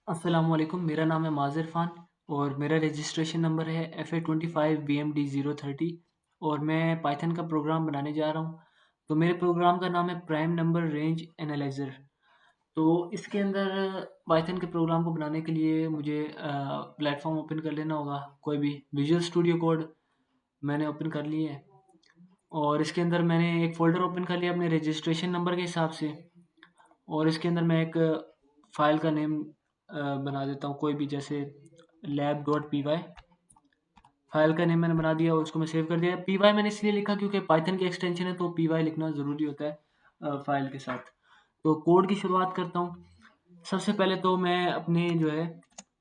अस्सलामुअलैकुम, मेरा नाम है माज़ इरफ़ान और मेरा रजिस्ट्रेशन नंबर है FA25BMD030 और मैं पाइथन का प्रोग्राम बनाने जा रहा हूँ। तो मेरे प्रोग्राम का नाम है प्राइम नंबर रेंज एनालाइज़र। तो इसके अंदर पाइथन के प्रोग्राम को बनाने के लिए मुझे प्लेटफ़ॉर्म ओपन कर लेना होगा, कोई भी विजुअल स्टूडियो कोड मैंने ओपन कर लिया है और इसके अंदर मैंने एक फ़ोल्डर ओपन कर लिया अपने रजिस्ट्रेशन नंबर के हिसाब से और इसके अंदर मैं एक फ़ाइल का नेम बना देता हूँ कोई भी, जैसे lab.py फ़ाइल का नेम मैंने बना दिया और उसको मैं सेव कर दिया। py मैंने इसलिए लिखा क्योंकि पाइथन की एक्सटेंशन है तो py लिखना ज़रूरी होता है फ़ाइल के साथ। तो कोड की शुरुआत करता हूँ। सबसे पहले तो मैं अपने जो है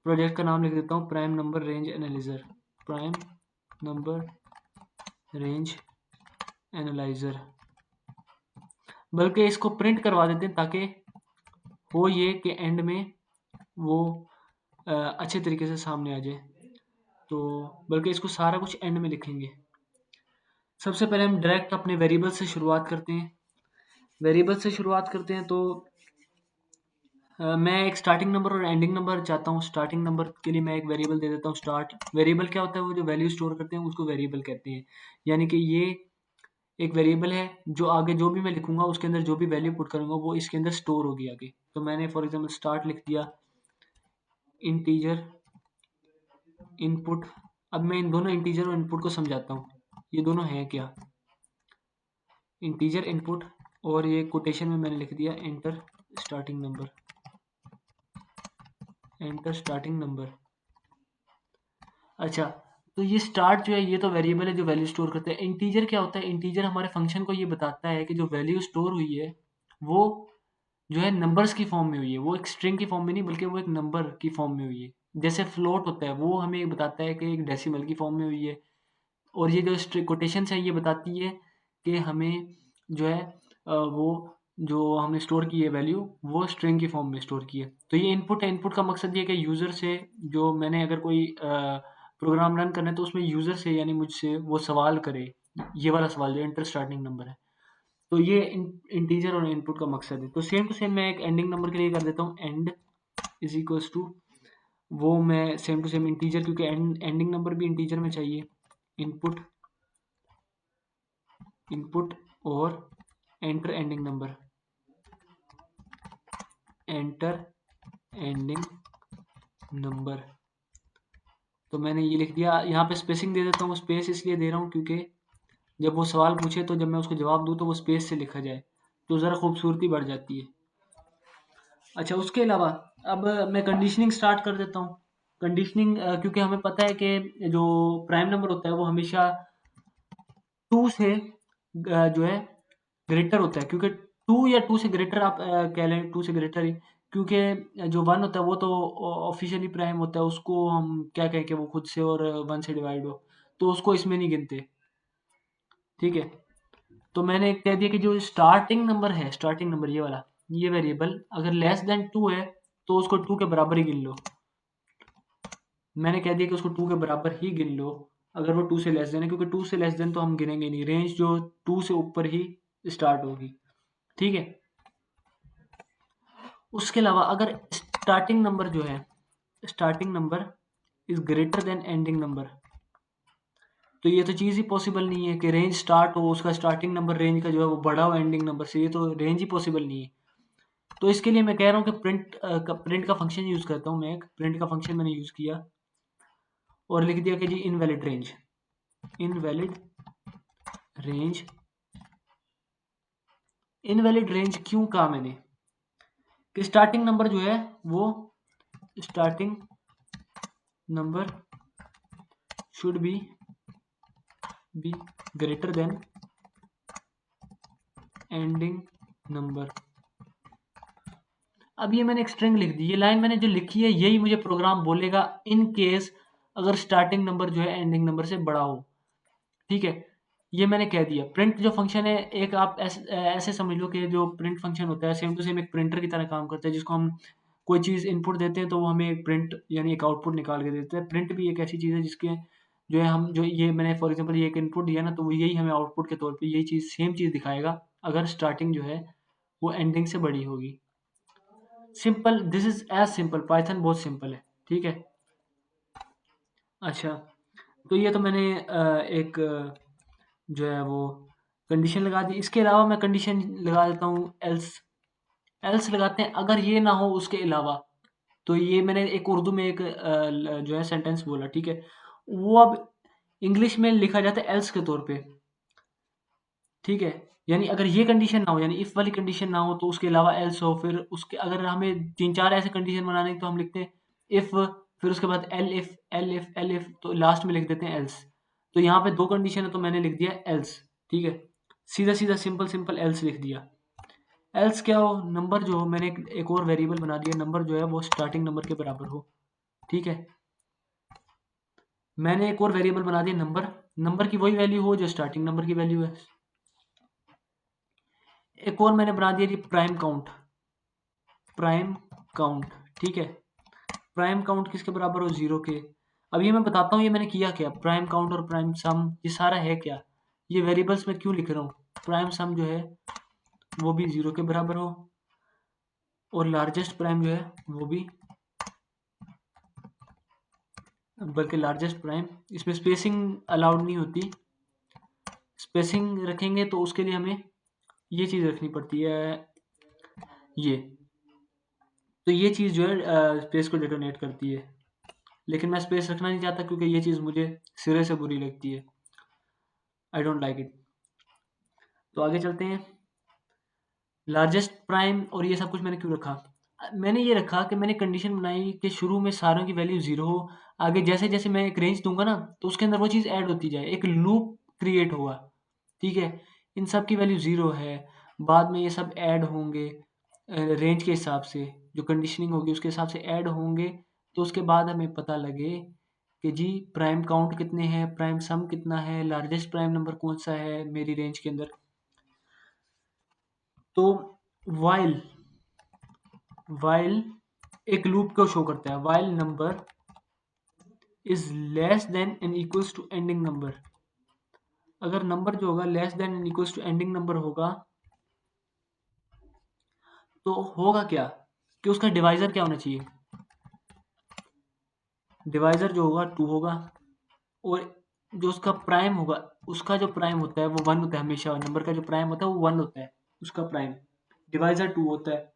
प्रोजेक्ट का नाम लिख देता हूँ prime number range analyser. Prime number range analyser, बल्कि इसको प्रिंट करवा देते हैं ताकि हो ये कि एंड में वो अच्छे तरीके से सामने आ जाए। तो बल्कि इसको सारा कुछ एंड में लिखेंगे। सबसे पहले हम डायरेक्ट अपने वेरिएबल से शुरुआत करते हैं। वेरिएबल से शुरुआत करते हैं तो मैं एक स्टार्टिंग नंबर और एंडिंग नंबर चाहता हूँ। स्टार्टिंग नंबर के लिए मैं एक वेरिएबल दे देता हूँ स्टार्ट। वेरिएबल क्या होता है? वो जो वैल्यू स्टोर करते हैं उसको वेरिएबल कहते हैं। यानी कि ये एक वेरिएबल है जो आगे जो भी मैं लिखूंगा उसके अंदर जो भी वैल्यू पुट करूंगा वो इसके अंदर स्टोर होगी आगे। तो मैंने फॉर एग्जांपल स्टार्ट लिख दिया, इंटीजर इनपुट। अब मैं इन दोनों इंटीजर और इनपुट को समझाता हूँ ये दोनों हैं क्या। इंटीजर इनपुट और ये कोटेशन में मैंने लिख दिया enter starting number. Enter starting number. अच्छा, तो ये स्टार्ट जो है ये तो वेरिएबल है जो वैल्यू स्टोर करता है। इंटीजर क्या होता है? इंटीजर हमारे फंक्शन को ये बताता है कि जो वैल्यू स्टोर हुई है वो जो है नंबर्स की फॉर्म में हुई है। वो एक स्ट्रिंग की फॉर्म में नहीं बल्कि वो एक नंबर की फॉर्म में हुई है। जैसे फ्लोट होता है वो हमें बताता है कि एक डेसिमल की फॉर्म में हुई है। और ये जो कोटेशंस है ये बताती है कि हमें जो है वो जो हमने स्टोर की है वैल्यू वो स्ट्रिंग की फॉर्म में स्टोर की है। तो ये इनपुट है। इनपुट का मकसद ये है कि यूज़र से जो मैंने अगर कोई प्रोग्राम रन करना है तो उसमें यूज़र से यानी मुझसे वो सवाल करे, ये वाला सवाल जो एंटर स्टार्टिंग नंबर है। तो ये इंटीजर और इनपुट का मकसद है। तो सेम टू सेम मैं एक एंडिंग नंबर के लिए कर देता हूँ एंड इज इक्वल्स टू, वो मैं सेम टू सेम इंटीजर क्योंकि एंडिंग नंबर भी इंटीजर में चाहिए। इनपुट इनपुट और enter ending number. Enter ending number. तो मैंने ये लिख दिया। यहाँ पे स्पेसिंग दे देता हूँ। स्पेस इसलिए दे रहा हूँ क्योंकि जब वो सवाल पूछे तो जब मैं उसको जवाब दूँ तो वो स्पेस से लिखा जाए तो ज़रा खूबसूरती बढ़ जाती है। अच्छा, उसके अलावा अब मैं कंडीशनिंग स्टार्ट कर देता हूँ। कंडीशनिंग क्योंकि हमें पता है कि जो प्राइम नंबर होता है वो हमेशा टू से जो है ग्रेटर होता है, क्योंकि टू या टू से ग्रेटर आप कह लें, टू से ग्रेटर ही, क्योंकि जो वन होता है वो तो ऑफिशियली प्राइम होता है, उसको हम क्या कहें कि वो खुद से और वन से डिवाइड हो, तो उसको इसमें नहीं गिनते। ठीक है, तो मैंने कह दिया कि जो स्टार्टिंग नंबर है, स्टार्टिंग नंबर ये वाला, ये वेरिएबल अगर लेस देन टू है तो उसको टू के बराबर ही गिन लो। मैंने कह दिया कि उसको टू के बराबर ही गिन लो अगर वो टू से लेस देन है, क्योंकि टू से लेस देन तो हम गिनेंगे नहीं। रेंज जो टू से ऊपर ही स्टार्ट होगी। ठीक है, उसके अलावा अगर स्टार्टिंग नंबर जो है, starting number is greater than ending number, तो ये तो चीज़ ही पॉसिबल नहीं है कि रेंज स्टार्ट हो, उसका स्टार्टिंग नंबर रेंज का जो है वो बड़ा हो एंडिंग नंबर से, ये तो रेंज ही पॉसिबल नहीं है। तो इसके लिए मैं कह रहा हूँ कि प्रिंट का फंक्शन यूज़ करता हूँ। मैं एक प्रिंट का फंक्शन मैंने यूज़ किया और लिख दिया कि जी invalid range. Invalid range. Invalid range क्यों कहा मैंने कि स्टार्टिंग नंबर जो है वो, starting number should be greater than ending number. अब ये मैंने एक स्ट्रिंग लिख दी। ये लाइन मैंने जो लिखी है यही मुझे प्रोग्राम बोलेगा इन केस अगर स्टार्टिंग नंबर जो है एंडिंग नंबर से बड़ा हो। ठीक है, ये मैंने कह दिया। प्रिंट जो फंक्शन है, एक आप ऐसे समझ लो कि जो प्रिंट फंक्शन होता है सेम टू सेम एक प्रिंटर की तरह काम करता है, जिसको हम कोई चीज़ इनपुट देते हैं तो वो हमें एक प्रिंट यानी एक आउटपुट निकाल के देता है। प्रिंट भी एक ऐसी चीज़ है जिसके जो है हम जो ये मैंने फॉर एग्जांपल ये एक इनपुट दिया ना, तो वो यही हमें आउटपुट के तौर पे यही चीज़ सेम चीज़ दिखाएगा अगर स्टार्टिंग जो है वो एंडिंग से बड़ी होगी। Simple, this is as simple, python बहुत सिंपल है, ठीक है। अच्छा, तो ये तो मैंने एक जो है वो कंडीशन लगा दी। इसके अलावा मैं कंडीशन लगा देता हूँ एल्स। एल्स लगाते हैं अगर ये ना हो उसके अलावा। तो ये मैंने एक उर्दू में एक जो है सेंटेंस बोला, ठीक है। वो अब इंग्लिश में लिखा जाता है एल्स के तौर पे, ठीक है। यानी अगर ये कंडीशन ना हो, यानी इफ वाली कंडीशन ना हो, तो उसके अलावा एल्स हो। फिर उसके अगर हमें तीन चार ऐसे कंडीशन बनाने हैं, तो हम लिखते हैं इफ, फिर उसके बाद L if, L if, L if, तो लास्ट में लिख देते हैं एल्स। तो यहाँ पे दो कंडीशन है, तो मैंने लिख दिया एल्स, ठीक है। सीधा सीधा सिंपल सिंपल एल्स लिख दिया। एल्स क्या हो, नंबर जो हो, मैंने एक और वेरिएबल बना दिया, नंबर जो है वो स्टार्टिंग नंबर के बराबर हो, ठीक है। मैंने एक और वेरिएबल बना दिया नंबर, नंबर की वही वैल्यू हो जो स्टार्टिंग नंबर की वैल्यू है। एक और मैंने बना दिया जी प्राइम काउंट, प्राइम काउंट, ठीक है। प्राइम काउंट किसके बराबर हो, 0 के। अब ये मैं बताता हूँ ये मैंने किया क्या, प्राइम काउंट और प्राइम सम ये सारा है क्या, ये वेरिएबल्स में क्यों लिख रहा हूँ। प्राइम सम जो है वो भी 0 के बराबर हो, और लार्जेस्ट प्राइम जो है वो भी, बल्कि लार्जेस्ट प्राइम, इसमें स्पेसिंग अलाउड नहीं होती। स्पेसिंग रखेंगे तो उसके लिए हमें ये चीज़ रखनी पड़ती है, ये। तो ये चीज़ जो है स्पेस को डिटोनेट करती है, लेकिन मैं स्पेस रखना नहीं चाहता क्योंकि ये चीज़ मुझे सिरे से बुरी लगती है, आई डोंट लाइक इट। तो आगे चलते हैं। लार्जेस्ट प्राइम और ये सब कुछ मैंने क्यों रखा, मैंने ये रखा कि मैंने कंडीशन बनाई कि शुरू में सारों की वैल्यू 0 हो। आगे जैसे जैसे मैं एक रेंज दूंगा ना, तो उसके अंदर वो चीज़ ऐड होती जाए, एक लूप क्रिएट होगा, ठीक है। इन सब की वैल्यू 0 है, बाद में ये सब ऐड होंगे रेंज के हिसाब से, जो कंडीशनिंग होगी उसके हिसाब से ऐड होंगे। तो उसके बाद हमें पता लगे कि जी प्राइम काउंट कितने हैं, प्राइम सम कितना है, लार्जेस्ट प्राइम नंबर कौन सा है मेरी रेंज के अंदर। तो वाइल, वाइल एक लूप को शो करता है, while number is less than and equals to ending number. अगर नंबर जो होगा less than and equals to ending number होगा, तो होगा क्या कि उसका डिवाइजर क्या होना चाहिए, डिवाइजर जो होगा 2 होगा, और जो उसका प्राइम होगा, उसका जो प्राइम होता है वो 1 होता है हमेशा, नंबर का जो प्राइम होता है वो 1 होता है, उसका प्राइम, डिवाइजर 2 होता है,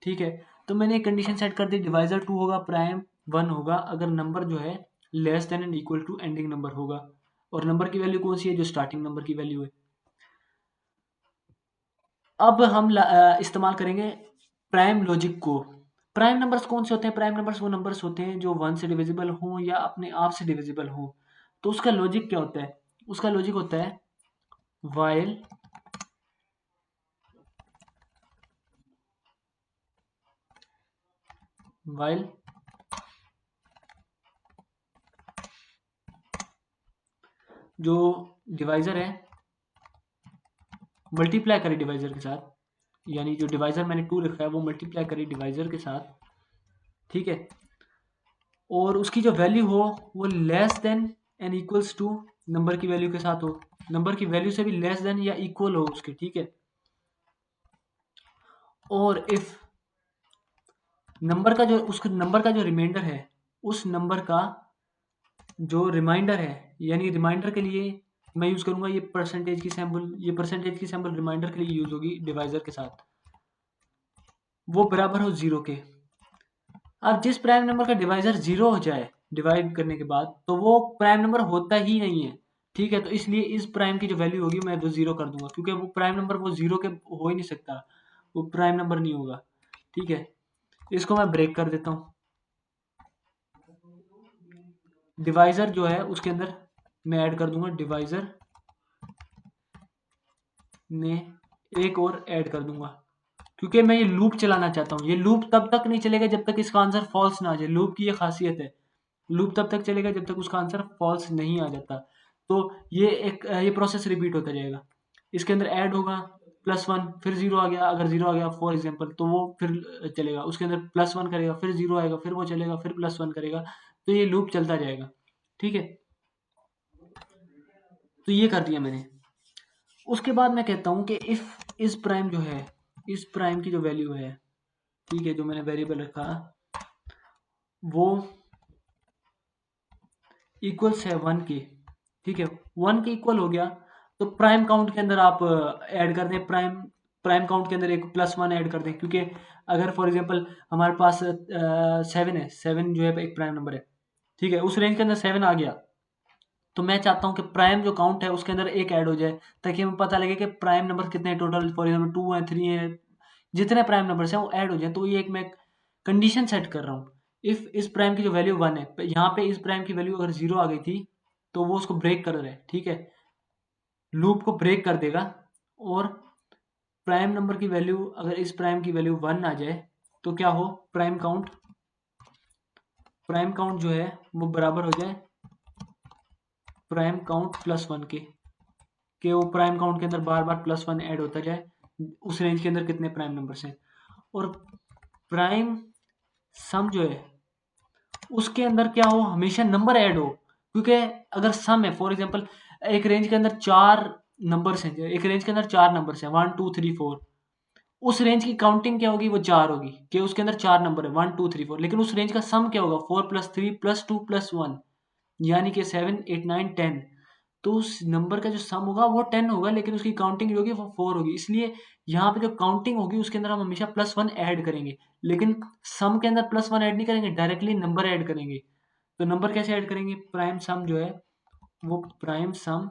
ठीक है। तो मैंने एक कंडीशन सेट कर दी, डिवाइजर 2 होगा, प्राइम 1 होगा, अगर नंबर जो है less than and equal to ending number होगा। और नंबर की वैल्यू कौन सी है, जो स्टार्टिंग नंबर की वैल्यू है। अब हम इस्तेमाल करेंगे प्राइम लॉजिक को। प्राइम नंबर्स कौन से होते हैं, प्राइम नंबर्स वो नंबर्स होते हैं जो 1 से डिविजिबल हों या अपने आप से डिविजिबल हों। तो उसका लॉजिक क्या होता है, उसका लॉजिक होता है वाइल वाइल जो डिवाइजर है मल्टीप्लाई करे डिवाइजर के साथ, यानी जो डिवाइजर मैंने 2 लिखा है वो मल्टीप्लाई करे डिवाइजर के साथ, ठीक है। और उसकी जो वैल्यू हो वो less than and equals to number की वैल्यू के साथ हो, नंबर की वैल्यू से भी लेस देन या इक्वल हो उसके, ठीक है। और इफ नंबर का जो, उसके नंबर का जो रिमाइंडर है, उस नंबर का जो रिमाइंडर है, यानी रिमाइंडर के लिए मैं यूज करूंगा ये परसेंटेज की सैम्पल, ये परसेंटेज की सैम्पल रिमाइंडर के लिए यूज होगी डिवाइजर के साथ, वो बराबर हो 0 के। अब जिस प्राइम नंबर का डिवाइजर 0 हो जाए डिवाइड करने के बाद, तो वो प्राइम नंबर होता ही नहीं है, ठीक है। तो इसलिए इस प्राइम की जो वैल्यू होगी मैं वो 0 कर दूंगा, क्योंकि वो प्राइम नंबर वो 0 के हो ही नहीं सकता, वो प्राइम नंबर नहीं होगा, ठीक है। इसको मैं ब्रेक कर देता हूँ। डिवाइजर जो है उसके अंदर मैं ऐड कर दूंगा, डिवाइजर में एक और ऐड कर दूंगा, क्योंकि मैं ये लूप चलाना चाहता हूँ। ये लूप तब तक नहीं चलेगा जब तक इसका आंसर फॉल्स ना आ जाए, लूप की ये खासियत है। लूप तब तक चलेगा जब तक उसका आंसर फॉल्स नहीं आ जाता। तो ये प्रोसेस रिपीट होता जाएगा। इसके अंदर ऐड होगा +1, फिर 0 आ गया, अगर 0 आ गया फॉर एग्जाम्पल, तो वो फिर चलेगा, उसके अंदर +1 करेगा, फिर 0 आएगा, फिर वो चलेगा, फिर +1 करेगा। तो ये लूप चलता जाएगा, ठीक है। तो ये कर दिया मैंने। उसके बाद मैं कहता हूँ कि इफ इस प्राइम जो है, इस प्राइम की जो वैल्यू है ठीक है, जो मैंने वेरिएबल रखा वो इक्वल्स है 1 के। ठीक है, 1 के इक्वल हो गया तो प्राइम काउंट के अंदर आप ऐड कर दें, प्राइम प्राइम काउंट के अंदर एक +1 ऐड कर दें, क्योंकि अगर फॉर एग्जांपल हमारे पास 7 है, 7 जो है एक प्राइम नंबर है। ठीक है, उस रेंज के अंदर 7 आ गया तो मैं चाहता हूँ कि प्राइम जो काउंट है उसके अंदर एक ऐड हो जाए, ताकि हमें पता लगे कि प्राइम नंबर कितने हैं टोटल। फॉर एग्जाम्पल 2 है, 3 है, जितने प्राइम नंबर्स हैं वो ऐड हो जाए। तो ये एक मैं कंडीशन सेट कर रहा हूँ। इफ इस प्राइम की जो वैल्यू 1 है, यहाँ पे इस प्राइम की वैल्यू अगर 0 आ गई थी तो वो उसको ब्रेक कर रहा है। ठीक है, लूप को ब्रेक कर देगा, और प्राइम नंबर की वैल्यू अगर इस प्राइम की वैल्यू 1 आ जाए तो क्या हो, प्राइम काउंट जो है वो बराबर हो जाए प्राइम काउंट +1 के वो प्राइम काउंट के अंदर बार बार +1 ऐड होता जाए, उस रेंज के अंदर कितने प्राइम नंबर्स हैं। और प्राइम सम जो है उसके अंदर क्या हो, हमेशा नंबर ऐड हो, क्योंकि अगर सम है, फॉर एग्जांपल एक रेंज के अंदर 4 नंबर्स हैं, एक रेंज के अंदर 4 नंबर्स हैं 1 2 3 4, उस रेंज की काउंटिंग क्या होगी, वो 4 होगी, कि उसके अंदर 4 नंबर है 1 2 3 4, लेकिन उस रेंज का सम क्या होगा 4 + 3 + 2 + 1, यानी कि 7 8 9 10। तो उस नंबर का जो सम होगा वो 10 होगा, लेकिन उसकी काउंटिंग जो होगी वो 4 होगी। इसलिए यहाँ पे जो काउंटिंग होगी उसके अंदर हम हमेशा +1 ऐड करेंगे, लेकिन सम के अंदर +1 ऐड नहीं करेंगे, डायरेक्टली नंबर ऐड करेंगे। तो नंबर कैसे ऐड करेंगे, प्राइम सम जो है वो प्राइम सम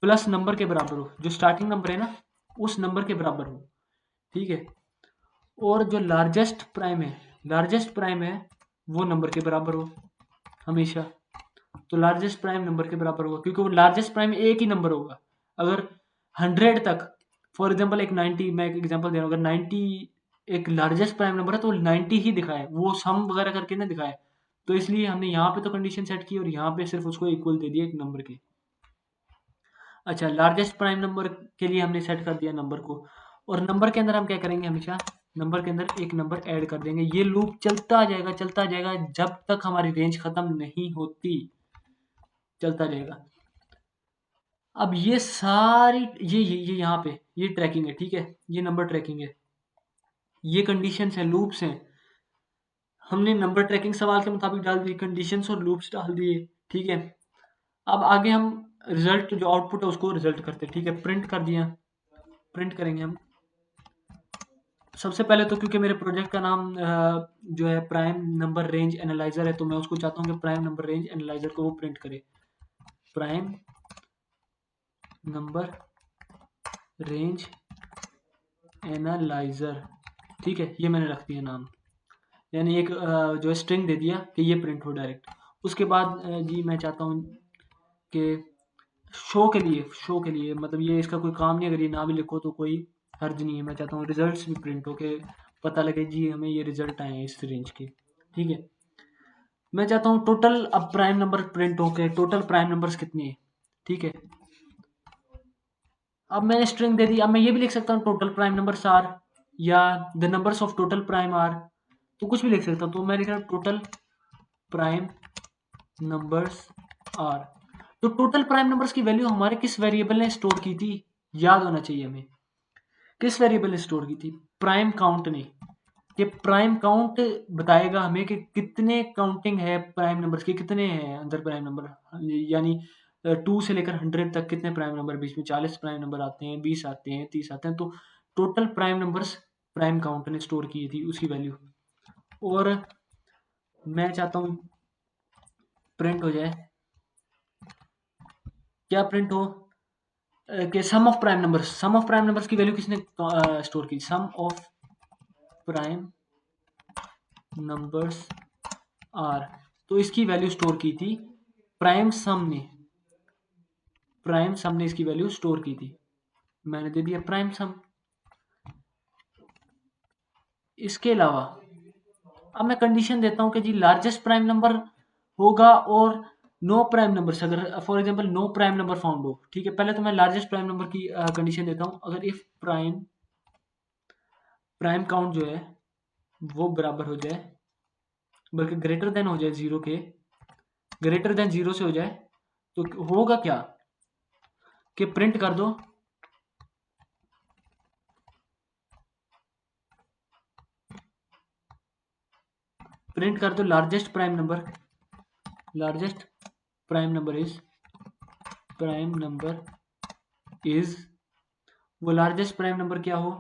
प्लस नंबर के बराबर हो, जो स्टार्टिंग नंबर है ना उस नंबर के बराबर हो। ठीक है, और जो लार्जेस्ट प्राइम है वो नंबर के बराबर हो हमेशा। तो लार्जेस्ट प्राइम नंबर के बराबर होगा, क्योंकि वो लार्जेस्ट प्राइम एक ही नंबर होगा। अगर 100 तक, फॉर एग्जांपल एक 90, मैं एक एग्जांपल दे रहा हूँ, अगर 90 एक लार्जेस्ट प्राइम नंबर है तो 90 ही दिखाए, वो सम वगैरह करके ना दिखाए। तो इसलिए हमने यहाँ पे तो कंडीशन सेट की और यहाँ पे सिर्फ उसको इक्वल दे दिया एक नंबर के। अच्छा, लार्जेस्ट प्राइम नंबर के लिए हमने सेट कर दिया नंबर को, और नंबर के अंदर हम क्या करेंगे, हमेशा नंबर के अंदर एक नंबर ऐड कर देंगे। ये लूप चलता जाएगा जब तक हमारी रेंज खत्म नहीं होती, चलता जाएगा। अब ये सारी ये यहाँ पे ये ट्रैकिंग है। ठीक है, ये नंबर ट्रैकिंग है, ये कंडीशंस है, लूप्स हैं। हमने नंबर ट्रैकिंग सवाल के मुताबिक डाल दी, कंडीशंस और लूप्स डाल दिए। ठीक है, अब आगे हम रिजल्ट जो आउटपुट है उसको रिजल्ट करते हैं। ठीक है, प्रिंट कर दिया, प्रिंट करेंगे हम। सबसे पहले तो क्योंकि मेरे प्रोजेक्ट का नाम जो है प्राइम नंबर रेंज एनालाइजर है, तो मैं उसको चाहता हूँ कि प्राइम नंबर रेंज एनालाइजर को वो प्रिंट करे, प्राइम नंबर रेंज एनालाइजर। ठीक है, ये मैंने रख दिया नाम, यानी एक जो है स्ट्रिंग दे दिया कि ये प्रिंट हो डायरेक्ट। उसके बाद जी मैं चाहता हूँ कि शो के लिए मतलब ये इसका कोई काम नहीं, अगर ये ना भी लिखो तो कोई हर्ज नहीं है। मैं चाहता हूँ रिजल्ट्स भी प्रिंट हो के पता लगे जी हमें ये रिजल्ट आए हैं इस रेंज के। ठीक है, मैं चाहता हूँ टोटल अब प्राइम नंबर प्रिंट हो के टोटल प्राइम नंबर्स कितने हैं। ठीक है, अब मैंने स्ट्रिंग दे दी, अब मैं ये भी लिख सकता हूँ टोटल प्राइम नंबर्स आर, या the numbers of total prime are, तो कुछ भी लिख सकता हूँ। तो मैं लिख रहा हूँ टोटल प्राइम नंबर्स आर। तो टोटल प्राइम नंबर्स की वैल्यू हमारे किस वेरिएबल ने स्टोर की थी, याद होना चाहिए हमें, किस वेरिएबल ने स्टोर की थी, प्राइम काउंट ने। कि प्राइम काउंट बताएगा हमें कि कितने काउंटिंग है प्राइम नंबर्स की, कितने हैं अंदर प्राइम नंबर, यानी 2 से लेकर 100 तक कितने प्राइम नंबर, बीच में 40 प्राइम नंबर आते हैं, 20 आते हैं, 30 आते हैं। तो total prime numbers prime count ने स्टोर की थी उसकी वैल्यू। और मैं चाहता हूँ प्रिंट हो जाए, क्या प्रिंट हो कि सम ऑफ प्राइम नंबर्स की वैल्यू किसने स्टोर की, सम ऑफ प्राइम नंबर्स आर। तो इसकी वैल्यू स्टोर की थी प्राइम सम ने, इसकी वैल्यू स्टोर की थी, मैंने दे दिया प्राइम सम। इसके अलावा अब मैं कंडीशन देता हूं कि जी लार्जेस्ट प्राइम नंबर होगा और नो प्राइम नंबर, अगर for example no prime number found हो। ठीक है, पहले तो मैं लार्जेस्ट प्राइम नंबर की कंडीशन देता हूं, अगर इफ प्राइम काउंट जो है वो बराबर हो जाए, बल्कि ग्रेटर देन हो जाए 0 के, ग्रेटर देन 0 से हो जाए, तो होगा क्या कि प्रिंट कर दो प्रिंट कर दो लार्जेस्ट प्राइम नंबर इज वो लार्जेस्ट प्राइम नंबर क्या हो,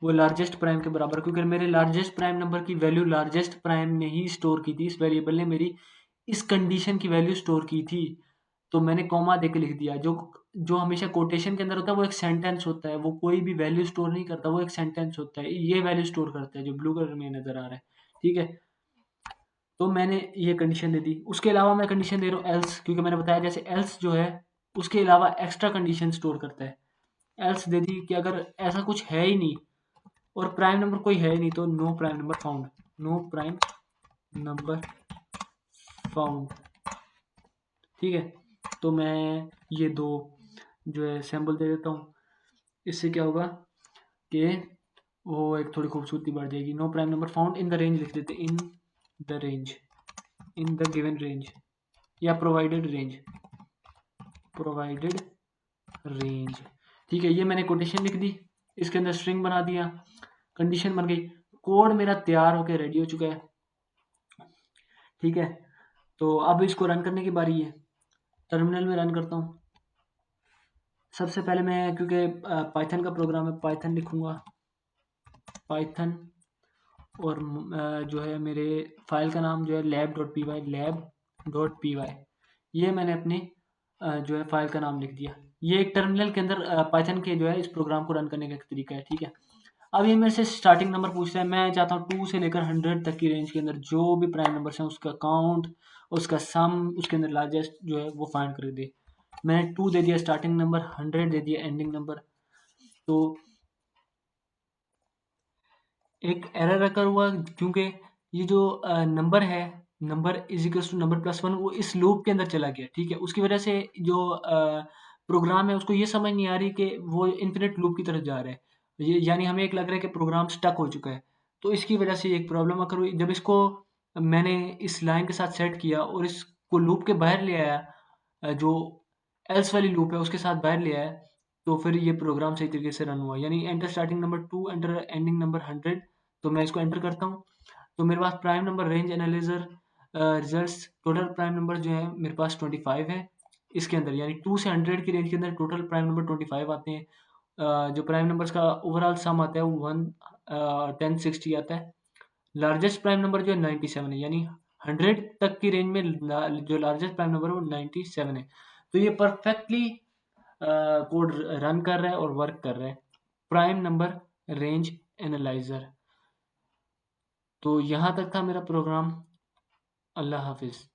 वो लार्जेस्ट प्राइम के बराबर, क्योंकि मेरे लार्जेस्ट प्राइम नंबर की वैल्यू लार्जेस्ट प्राइम ने ही स्टोर की थी, इस वेरिएबल ने मेरी इस कंडीशन की वैल्यू स्टोर की थी। तो मैंने कॉमा देके लिख दिया। जो जो हमेशा कोटेशन के अंदर होता है वो एक सेंटेंस होता है, वो कोई भी वैल्यू स्टोर नहीं करता, वो एक सेंटेंस होता है, ये वैल्यू स्टोर करता है जो ब्लू कलर में नजर आ रहा है। ठीक है, तो मैंने ये कंडीशन दे दी। उसके अलावा मैं कंडीशन दे रहा हूँ एल्स, क्योंकि मैंने बताया जैसे एल्स जो है उसके अलावा एक्स्ट्रा कंडीशन स्टोर करता है। एल्स दे दी कि अगर ऐसा कुछ है ही नहीं और प्राइम नंबर कोई है ही नहीं तो no prime number found, no prime number found. ठीक है, तो मैं ये दो जो है सैम्पल दे देता हूँ। इससे क्या होगा कि वो एक थोड़ी खूबसूरती बढ़ जाएगी। No prime number found in the range लिख देते, in the range, in the given range या प्रोवाइडेड रेंज। ठीक है, ये मैंने कोटेशन लिख दी, इसके अंदर स्ट्रिंग बना दिया, कंडीशन बन गई, कोड मेरा तैयार होकर रेडी हो चुका है। ठीक है, तो अब इसको रन करने की बारी है। टर्मिनल में रन करता हूँ। सबसे पहले मैं, क्योंकि पाइथन का प्रोग्राम है, पाइथन लिखूंगा, पाइथन, और जो है मेरे फाइल का नाम जो है lab.py, ये मैंने अपनी जो है फाइल का नाम लिख दिया। ये एक टर्मिनल के अंदर पाइथन के जो है इस प्रोग्राम को रन करने का एक तरीका है। ठीक है, अब ये मेरे से स्टार्टिंग नंबर पूछता है। मैं चाहता हूँ 2 से लेकर 100 तक की रेंज के अंदर जो भी प्राइम नंबर्स हैं उसका काउंट, उसका सम, उसके अंदर लार्जेस्ट जो है वो फाइंड कर दे। मैंने 2 दे दिया स्टार्टिंग नंबर, 100 दे दिया एंडिंग नंबर। तो एक एरर अकर हुआ, क्योंकि ये जो नंबर है, number is equal to number plus one, वो इस लूप के अंदर चला गया। ठीक है, उसकी वजह से जो प्रोग्राम है उसको ये समझ नहीं आ रही कि वो इन्फिनिट लूप की तरफ जा रहा है। ये यानी हमें एक लग रहा है कि प्रोग्राम स्टक हो चुका है। तो इसकी वजह से एक प्रॉब्लम अकर हुई। जब इसको मैंने इस लाइन के साथ सेट किया और इसको लूप के बाहर ले आया, जो एल्स वाली लूप है उसके साथ बाहर ले आया, तो फिर ये प्रोग्राम सही तरीके से रन हुआ। यानी enter starting number 2, enter ending number 100। तो मैं इसको एंटर करता हूँ, तो मेरे पास prime number range analyser results, total prime number जो है मेरे पास 25 है इसके अंदर, यानी 2 से 100 की रेंज के अंदर टोटल प्राइम नंबर 25 आते हैं। जो प्राइम नंबर्स का ओवरऑल सम आता है वो 1060 आता है। लार्जेस्ट प्राइम नंबर जो है 97 है, यानी 100 तक की रेंज में जो लार्जेस्ट प्राइम नंबर है वो 97 है। तो ये परफेक्टली कोड रन कर रहा है और वर्क कर रहा है, प्राइम नंबर रेंज एनालाइजर। तो यहाँ तक था मेरा प्रोग्राम। अल्लाह हाफिज़।